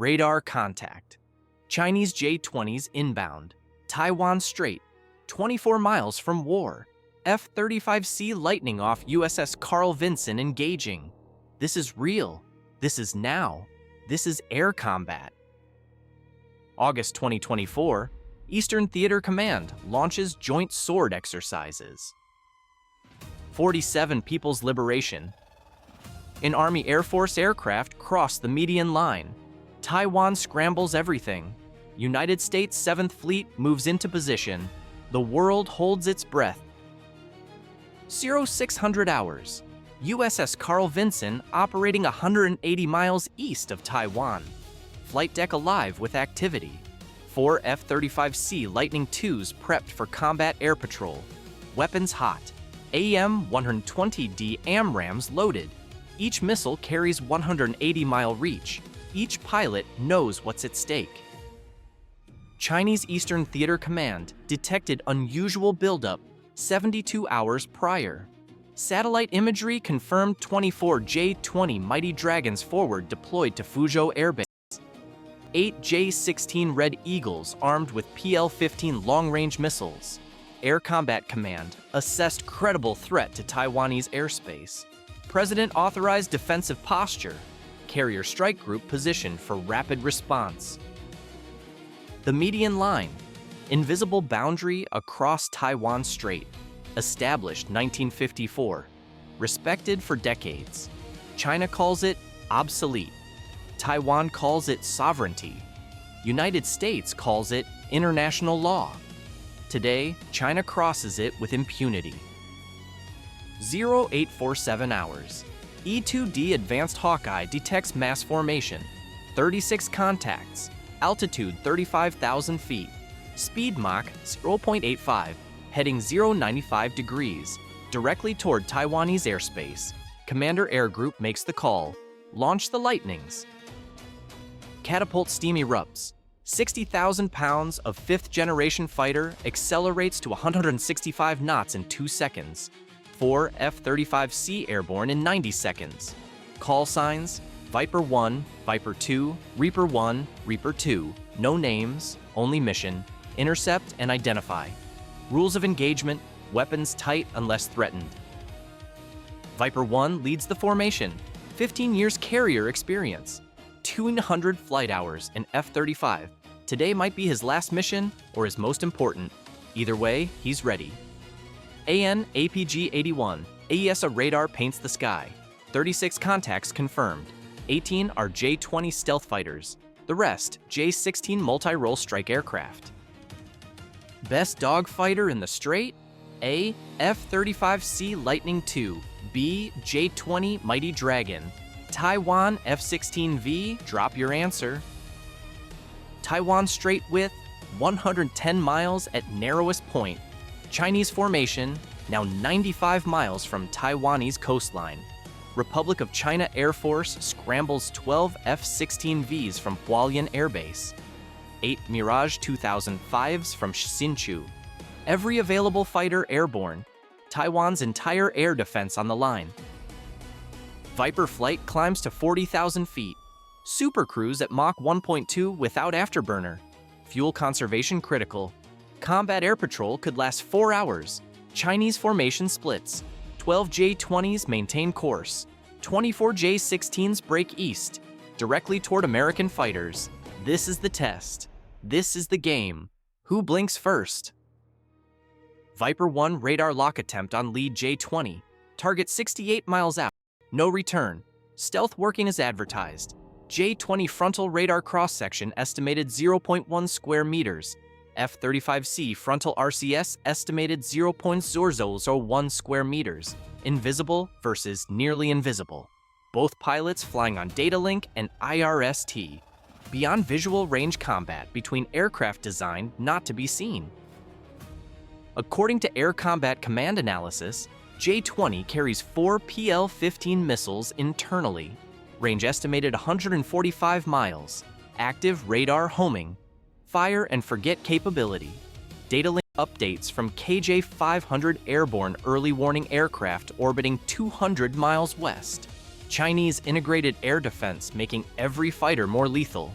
Radar contact. Chinese J-20s inbound. Taiwan Strait, 24 miles from war. F-35C Lightning off USS Carl Vinson engaging. This is real. This is now. This is air combat. August 2024, Eastern Theater Command launches joint sword exercises. 47 People's Liberation. An Army Air Force aircraft crossed the median line. Taiwan scrambles everything. United States 7th Fleet moves into position. The world holds its breath. 0600 hours. USS Carl Vinson operating 180 miles east of Taiwan. Flight deck alive with activity. 4 F-35C Lightning IIs prepped for combat air patrol. Weapons hot. AIM-120D AMRAAMs loaded. Each missile carries 180-mile reach. Each pilot knows what's at stake. Chinese Eastern Theater Command detected unusual buildup 72 hours prior. Satellite imagery confirmed 24 J-20 Mighty Dragons forward deployed to Fuzhou Air Base. 8 J-16 Red Eagles armed with PL-15 long-range missiles. Air Combat Command assessed credible threat to Taiwanese airspace. President authorized defensive posture. Carrier strike group positioned for rapid response. The median line, invisible boundary across Taiwan Strait, established 1954, respected for decades. China calls it obsolete. Taiwan calls it sovereignty. United States calls it international law. Today, China crosses it with impunity. 0847 hours. E-2D Advanced Hawkeye detects mass formation. 36 contacts. Altitude 35,000 feet. Speed Mach 0.85. Heading 095 degrees. Directly toward Taiwanese airspace. Commander Air Group makes the call. Launch the Lightnings. Catapult steam erupts. 60,000 pounds of 5th-generation fighter accelerates to 165 knots in 2 seconds. 4 F-35C airborne in 90 seconds. Call signs: Viper 1, Viper 2, Reaper 1, Reaper 2. No names, only mission. Intercept and identify. Rules of engagement: weapons tight unless threatened. Viper 1 leads the formation. 15 years carrier experience. 200 flight hours in F-35. Today might be his last mission or his most important. Either way, he's ready. AN APG-81. AESA radar paints the sky. 36 contacts confirmed. 18 are J-20 stealth fighters. The rest, J-16 multi-role strike aircraft. Best dogfighter in the Strait? A. F-35C Lightning II. B. J-20 Mighty Dragon. Taiwan F-16V, drop your answer. Taiwan Strait width, 110 miles at narrowest point. Chinese formation, now 95 miles from Taiwanese coastline. Republic of China Air Force scrambles 12 F-16Vs from Hualien Air Base. 8 Mirage 2005s from Hsinchu. Every available fighter airborne. Taiwan's entire air defense on the line. Viper flight climbs to 40,000 feet. Super cruise at Mach 1.2 without afterburner. Fuel conservation critical. Combat air patrol could last 4 hours. Chinese formation splits. 12 J-20s maintain course. 24 J-16s break east, directly toward American fighters. This is the test. This is the game. Who blinks first? Viper 1 radar lock attempt on lead J-20. Target 68 miles out. No return. Stealth working as advertised. J-20 frontal radar cross-section estimated 0.1 square meters. F-35C frontal RCS estimated 0.001 square meters. Invisible versus nearly invisible. Both pilots flying on data link and IRST. Beyond visual range combat between aircraft designed not to be seen. According to Air Combat Command analysis, J-20 carries 4 PL-15 missiles internally. Range estimated 145 miles. Active radar homing. Fire and forget capability. Data link updates from KJ-500 airborne early warning aircraft orbiting 200 miles west. Chinese integrated air defense making every fighter more lethal.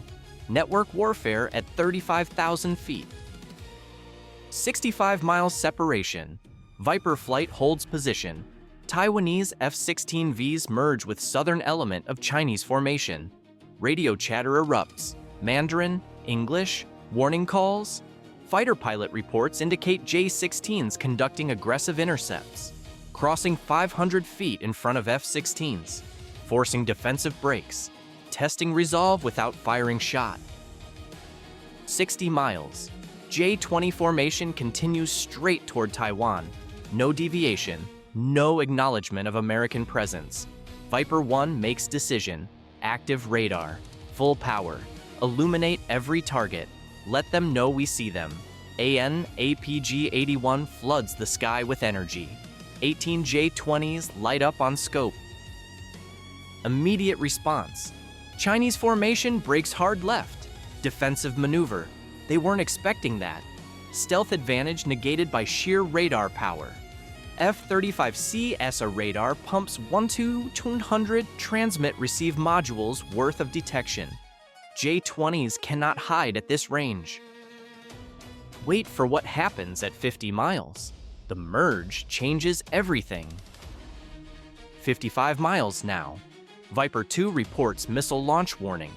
network warfare at 35,000 feet. 65 miles separation. Viper flight holds position. Taiwanese F-16Vs merge with southern element of Chinese formation. Radio chatter erupts. Mandarin, English, warning calls. Fighter pilot reports indicate J-16s conducting aggressive intercepts, crossing 500 feet in front of F-16s, forcing defensive breaks, testing resolve without firing shot. 60 miles. J-20 formation continues straight toward Taiwan. No deviation, no acknowledgement of American presence. Viper 1 makes decision. Active radar. Full power. Illuminate every target. Let them know we see them. APG-81 floods the sky with energy. 18 J-20s light up on scope. Immediate response. Chinese formation breaks hard left. Defensive maneuver. They weren't expecting that. Stealth advantage negated by sheer radar power. F-35C ESA radar pumps 200 transmit-receive modules worth of detection. J-20s cannot hide at this range. Wait for what happens at 50 miles. The merge changes everything. 55 miles now. Viper 2 reports missile launch warning.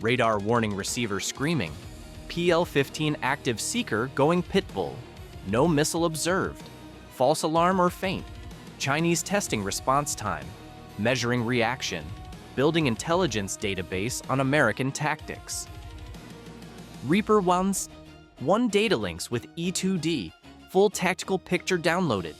Radar warning receiver screaming. PL-15 active seeker going pitbull. No missile observed. False alarm or feint. Chinese testing response time. Measuring reaction. Building intelligence database on American tactics. Reaper 1's 1 data links with E-2D. Full tactical picture downloaded.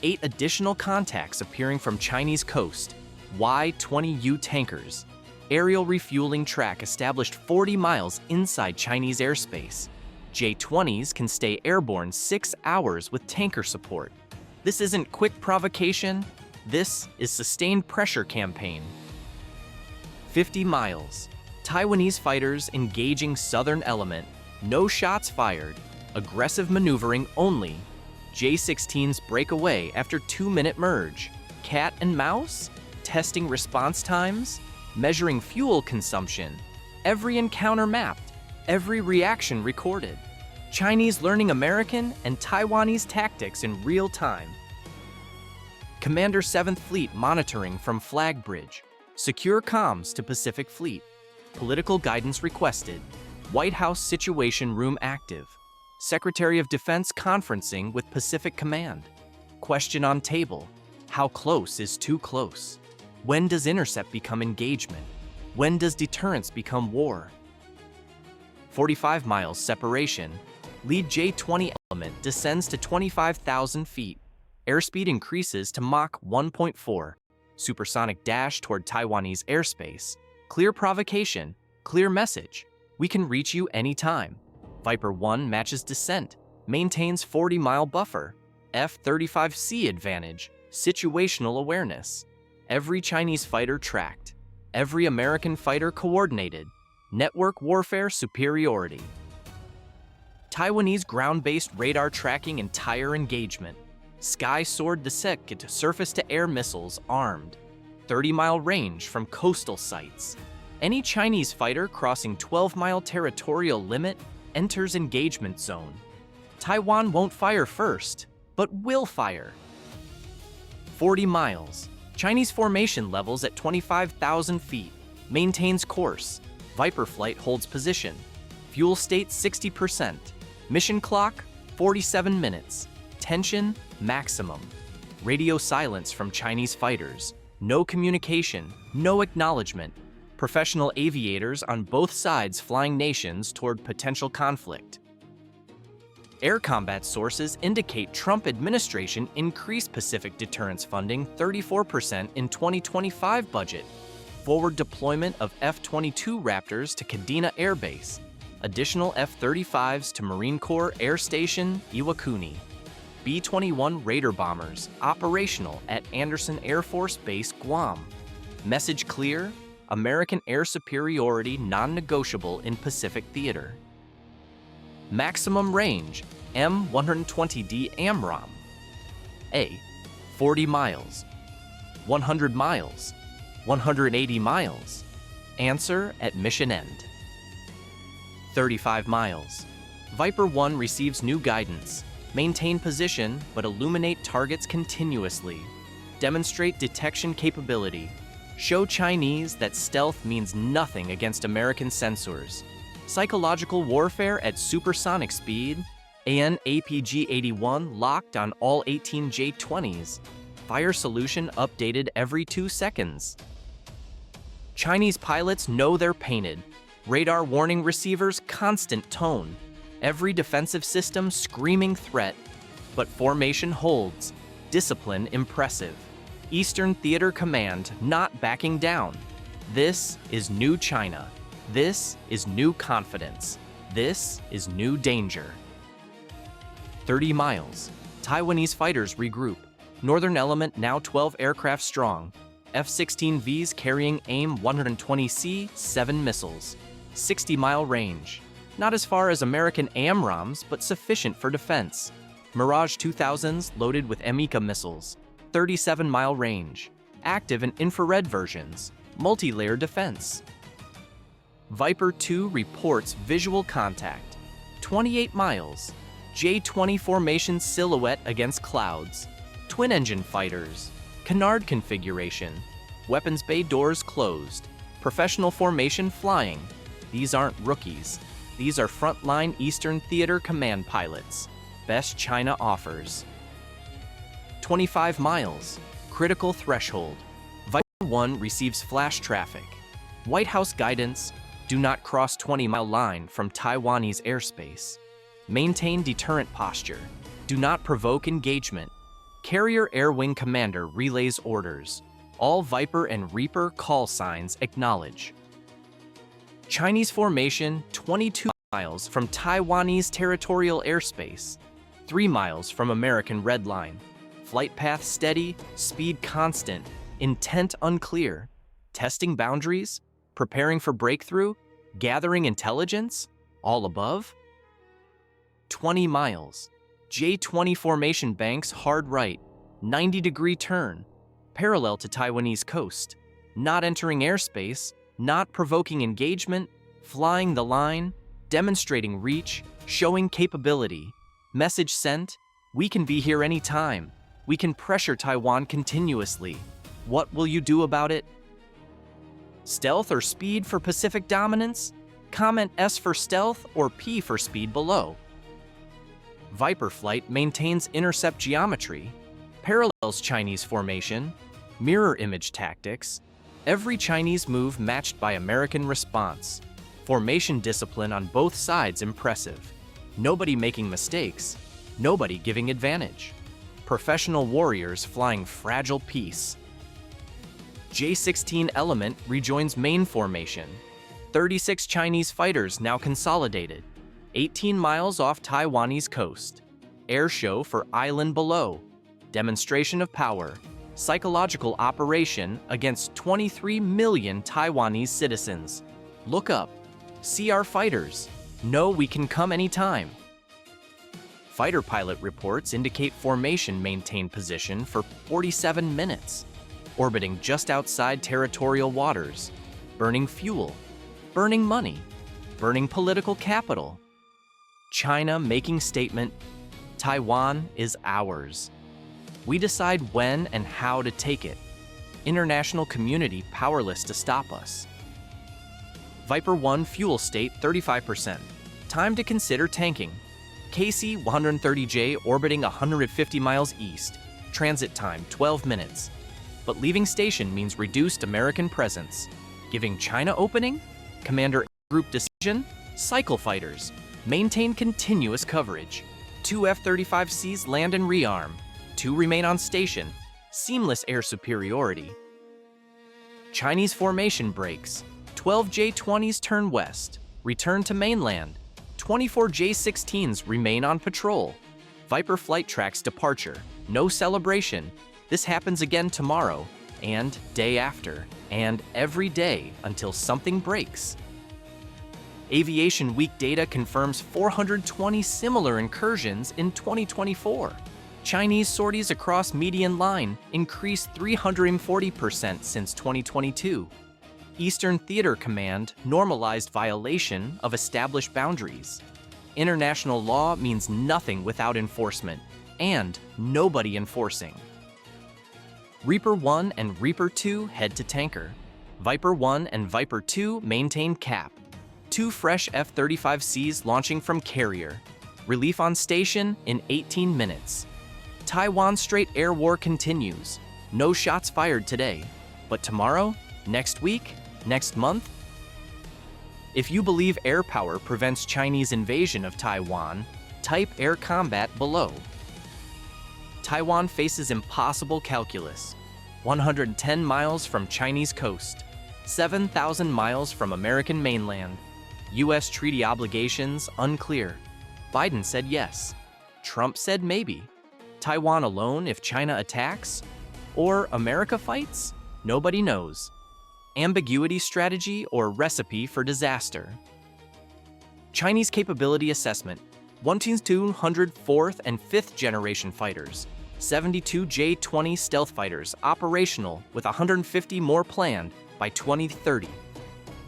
8 additional contacts appearing from Chinese coast. Y-20U tankers. Aerial refueling track established 40 miles inside Chinese airspace. J-20s can stay airborne 6 hours with tanker support. This isn't quick provocation. This is sustained pressure campaign. 50 miles. Taiwanese fighters engaging southern element. No shots fired. Aggressive maneuvering only. J-16s break away after 2-minute merge. Cat and mouse? Testing response times? Measuring fuel consumption. Every encounter mapped. Every reaction recorded. Chinese learning American and Taiwanese tactics in real time. Commander 7th Fleet monitoring from Flag Bridge. Secure comms to Pacific Fleet. Political guidance requested. White House Situation Room active. Secretary of Defense conferencing with Pacific Command. Question on table. How close is too close? When does intercept become engagement? When does deterrence become war? 45 miles separation. Lead J-20 element descends to 25,000 feet. Airspeed increases to Mach 1.4. Supersonic dash toward Taiwanese airspace. Clear provocation. Clear message. We can reach you anytime. Viper 1 matches descent. Maintains 40-mile buffer. F-35C advantage. Situational awareness. Every Chinese fighter tracked. Every American fighter coordinated. Network warfare superiority. Taiwanese ground-based radar tracking entire engagement. Sky Sword descent to surface-to-air missiles armed. 30-mile range from coastal sites. Any Chinese fighter crossing 12-mile territorial limit enters engagement zone. Taiwan won't fire first, but will fire. 40 miles. Chinese formation levels at 25,000 feet. Maintains course. Viper flight holds position. Fuel state 60%. Mission clock 47 minutes. Tension maximum. Radio silence from Chinese fighters. No communication, no acknowledgement. Professional aviators on both sides flying nations toward potential conflict. Air combat sources indicate Trump administration increased Pacific deterrence funding 34% in 2025 budget. Forward deployment of F-22 Raptors to Kadena Air Base. Additional F-35s to Marine Corps Air Station Iwakuni. B-21 Raider bombers operational at Andersen Air Force Base, Guam. Message clear: American air superiority non-negotiable in Pacific theater. Maximum range, M-120D AMRAAM. A, 40 miles, 100 miles, 180 miles. Answer at mission end. 35 miles. Viper 1 receives new guidance. Maintain position, but illuminate targets continuously. Demonstrate detection capability. Show Chinese that stealth means nothing against American sensors. Psychological warfare at supersonic speed. AN APG-81 locked on all 18 J-20s. Fire solution updated every 2 seconds. Chinese pilots know they're painted. Radar warning receivers constant tone. Every defensive system screaming threat. But formation holds. Discipline impressive. Eastern Theater Command not backing down. This is new China. This is new confidence. This is new danger. 30 miles. Taiwanese fighters regroup. Northern element now 12 aircraft strong. F-16Vs carrying AIM-120C 7 missiles. 60-mile range. Not as far as American AMRAAMs, but sufficient for defense. Mirage 2000s loaded with MICA missiles. 37-mile range. Active and infrared versions. Multi-layer defense. Viper 2 reports visual contact. 28 miles. J-20 formation silhouette against clouds. Twin-engine fighters. Canard configuration. Weapons bay doors closed. Professional formation flying. These aren't rookies. These are frontline Eastern Theater Command pilots. Best China offers. 25 miles. Critical threshold. Viper 1 receives flash traffic. White House guidance. Do not cross 20-mile line from Taiwanese airspace. Maintain deterrent posture. Do not provoke engagement. Carrier Air Wing Commander relays orders. All Viper and Reaper call signs acknowledge. Chinese formation 22 miles from Taiwanese territorial airspace. 3 miles from American red line. Flight path steady, speed constant, intent unclear. Testing boundaries, preparing for breakthrough, gathering intelligence, all above. 20 miles. J-20 formation banks hard right, 90-degree turn, parallel to Taiwanese coast. Not entering airspace, not provoking engagement, flying the line, demonstrating reach, showing capability. Message sent, we can be here anytime. We can pressure Taiwan continuously. What will you do about it? Stealth or speed for Pacific dominance? Comment S for stealth or P for speed below. Viper flight maintains intercept geometry, parallels Chinese formation, mirror image tactics, every Chinese move matched by American response. Formation discipline on both sides impressive. Nobody making mistakes, nobody giving advantage. Professional warriors flying fragile peace. J-16 element rejoins main formation. 36 Chinese fighters now consolidated. 18 miles off Taiwanese coast. Air show for island below. Demonstration of power. Psychological operation against 23 million Taiwanese citizens. Look up. See our fighters. Know we can come anytime. Fighter pilot reports indicate formation maintained position for 47 minutes. Orbiting just outside territorial waters. Burning fuel. Burning money. Burning political capital. China making statement, Taiwan is ours. We decide when and how to take it. International community powerless to stop us. Viper 1 fuel state 35%. Time to consider tanking. KC-130J orbiting 150 miles east. Transit time 12 minutes. But leaving station means reduced American presence. Giving China opening? Commander group decision? Cycle fighters. Maintain continuous coverage. 2 F-35Cs land and rearm. 2 remain on station. Seamless air superiority. Chinese formation breaks. 12 J-20s turn west. Return to mainland. 24 J-16s remain on patrol. Viper flight tracks departure. No celebration. This happens again tomorrow, and day after, and every day until something breaks. Aviation Week data confirms 420 similar incursions in 2024. Chinese sorties across median line increased 340% since 2022. Eastern Theater Command normalized violation of established boundaries. International law means nothing without enforcement, and nobody enforcing. Reaper 1 and Reaper 2 head to tanker. Viper 1 and Viper 2 maintain cap. 2 fresh F-35Cs launching from carrier. Relief on station in 18 minutes. Taiwan Strait air war continues. No shots fired today. But tomorrow? Next week? Next month? If you believe air power prevents Chinese invasion of Taiwan, type air combat below. Taiwan faces impossible calculus. 110 miles from Chinese coast. 7,000 miles from American mainland. U.S. treaty obligations unclear. Biden said yes. Trump said maybe. Taiwan alone if China attacks? Or America fights? Nobody knows. Ambiguity strategy or recipe for disaster. Chinese capability assessment. 1,204th and 5th generation fighters. 72 J-20 stealth fighters operational with 150 more planned by 2030.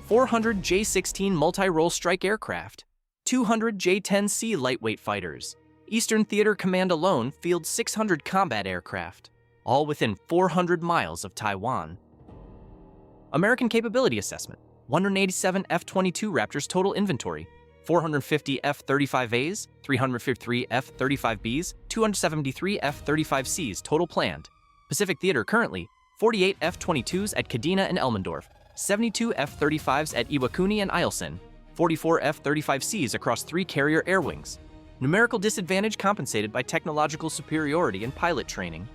400 J-16 multi-role strike aircraft. 200 J-10C lightweight fighters. Eastern Theater Command alone fields 600 combat aircraft, all within 400 miles of Taiwan. American capability assessment. 187 F-22 Raptors total inventory. 450 F-35As, 353 F-35Bs, 273 F-35Cs total planned. Pacific Theater currently 48 F-22s at Kadena and Elmendorf, 72 F-35s at Iwakuni and Eielson, 44 F-35Cs across 3 carrier air wings. Numerical disadvantage compensated by technological superiority and pilot training.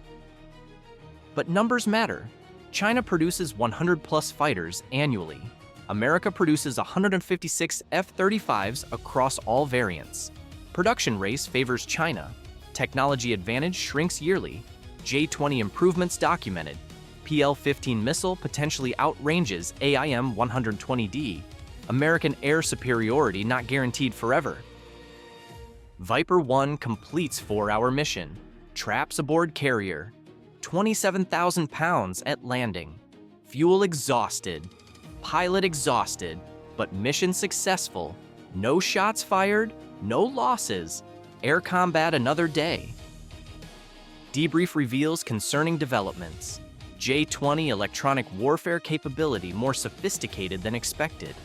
But numbers matter. China produces 100-plus fighters annually. America produces 156 F-35s across all variants. Production race favors China. Technology advantage shrinks yearly. J-20 improvements documented. PL-15 missile potentially outranges AIM-120D. American air superiority not guaranteed forever. Viper 1 completes 4-hour mission. Traps aboard carrier. 27,000 pounds at landing. Fuel exhausted. Pilot exhausted, but mission successful. No shots fired, no losses. Air combat another day. Debrief reveals concerning developments. J-20 electronic warfare capability more sophisticated than expected.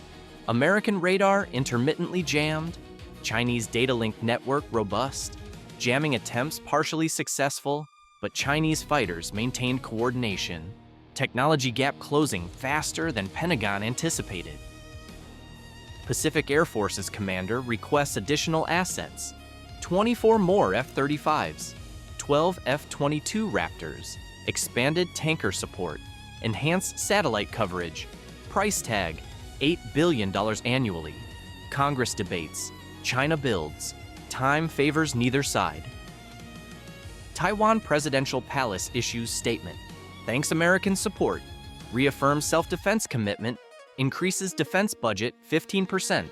American radar intermittently jammed. Chinese data link network robust. Jamming attempts partially successful, but Chinese fighters maintained coordination. Technology gap closing faster than Pentagon anticipated. Pacific Air Force's commander requests additional assets. 24 more F-35s, 12 F-22 Raptors, expanded tanker support, enhanced satellite coverage, price tag, $8 billion annually. Congress debates, China builds, time favors neither side. Taiwan Presidential Palace issues statement. Thanks American support, reaffirms self-defense commitment, increases defense budget 15%,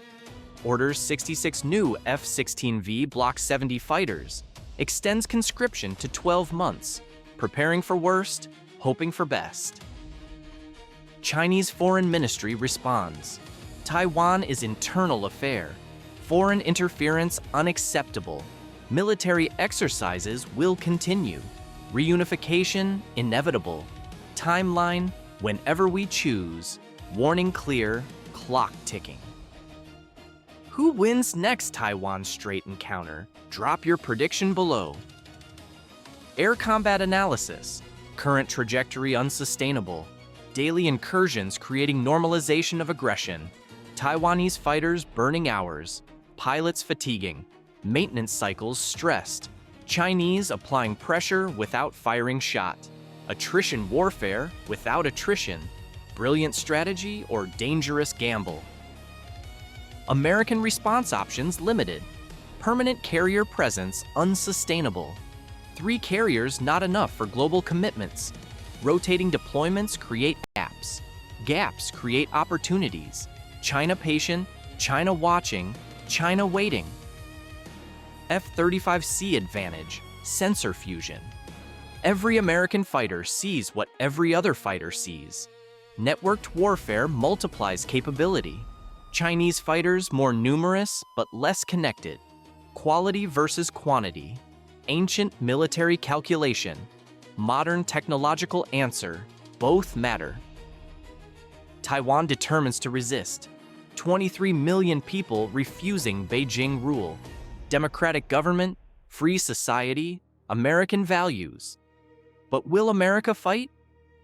orders 66 new F-16V Block 70 fighters, extends conscription to 12 months, preparing for worst, hoping for best. Chinese Foreign Ministry responds. Taiwan is internal affair. Foreign interference unacceptable. Military exercises will continue. Reunification inevitable. Timeline whenever we choose. Warning clear, clock ticking. Who wins next Taiwan Strait encounter? Drop your prediction below. Air combat analysis. Current trajectory unsustainable. Daily incursions creating normalization of aggression. Taiwanese fighters burning hours. Pilots fatiguing. Maintenance cycles stressed. Chinese applying pressure without firing shot. Attrition warfare without attrition. Brilliant strategy or dangerous gamble. American response options limited. Permanent carrier presence unsustainable. 3 carriers not enough for global commitments. Rotating deployments create gaps. Gaps create opportunities. China patient, China watching, China waiting. F-35C advantage, sensor fusion. Every American fighter sees what every other fighter sees. Networked warfare multiplies capability. Chinese fighters more numerous but less connected. Quality versus quantity. Ancient military calculation. Modern technological answer. Both matter. Taiwan determines to resist. 23 million people refusing Beijing rule. Democratic government, free society, American values. But will America fight?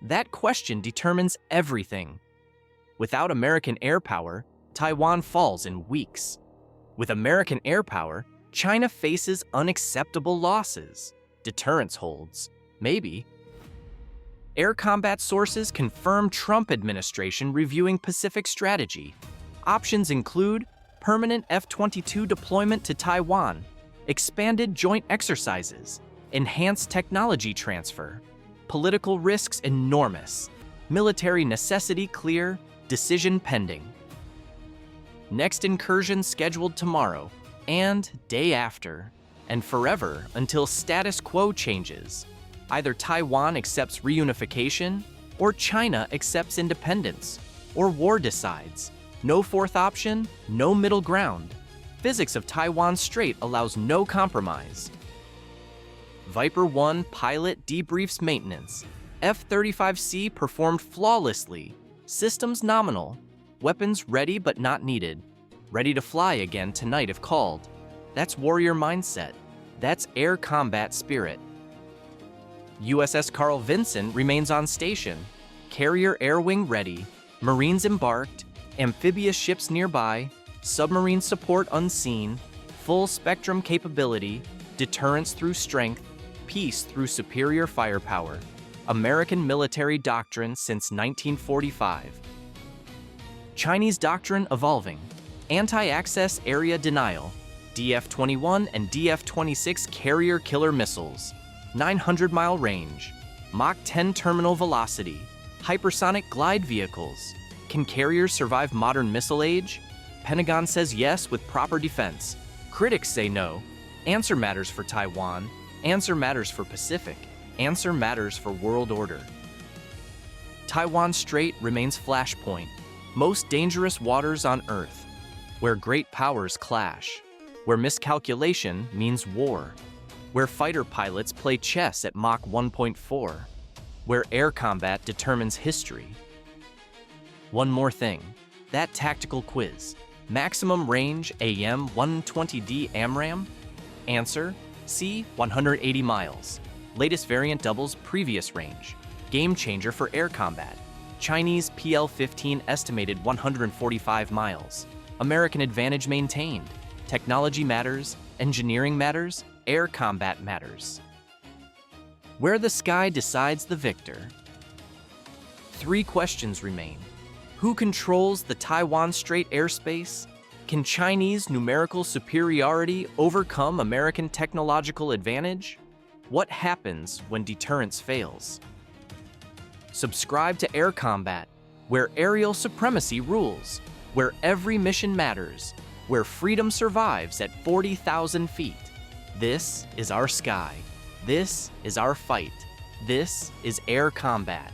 That question determines everything. Without American air power, Taiwan falls in weeks. With American air power, China faces unacceptable losses. Deterrence holds. Maybe. Air combat sources confirm Trump administration reviewing Pacific strategy. Options include permanent F-22 deployment to Taiwan, expanded joint exercises, enhanced technology transfer. Political risks enormous. Military necessity clear, decision pending. Next incursion scheduled tomorrow, and day after, and forever until status quo changes. Either Taiwan accepts reunification, or China accepts independence, or war decides. No fourth option, no middle ground. Physics of Taiwan Strait allows no compromise. Viper 1 pilot debriefs maintenance. F-35C performed flawlessly. Systems nominal. Weapons ready but not needed. Ready to fly again tonight if called. That's warrior mindset. That's air combat spirit. USS Carl Vinson remains on station. Carrier air wing ready. Marines embarked. Amphibious ships nearby. Submarine support unseen. Full spectrum capability. Deterrence through strength. Peace through superior firepower. American military doctrine since 1945. Chinese doctrine evolving. Anti-access area denial. DF-21 and DF-26 carrier killer missiles. 900-mile range. Mach 10 terminal velocity. Hypersonic glide vehicles. Can carriers survive modern missile age? Pentagon says yes with proper defense. Critics say no. Answer matters for Taiwan. Answer matters for Pacific. Answer matters for world order. Taiwan Strait remains flashpoint. Most dangerous waters on Earth. Where great powers clash. Where miscalculation means war. Where fighter pilots play chess at Mach 1.4. Where air combat determines history. One more thing. That tactical quiz. Maximum range AIM-120D AMRAAM? Answer, C, 180 miles. Latest variant doubles previous range. Game changer for air combat. Chinese PL-15 estimated 145 miles. American advantage maintained. Technology matters, engineering matters, air combat matters. Where the sky decides the victor. 3 questions remain. Who controls the Taiwan Strait airspace? Can Chinese numerical superiority overcome American technological advantage? What happens when deterrence fails? Subscribe to Air Combat, where aerial supremacy rules, where every mission matters, where freedom survives at 40,000 feet. This is our sky. This is our fight. This is Air Combat.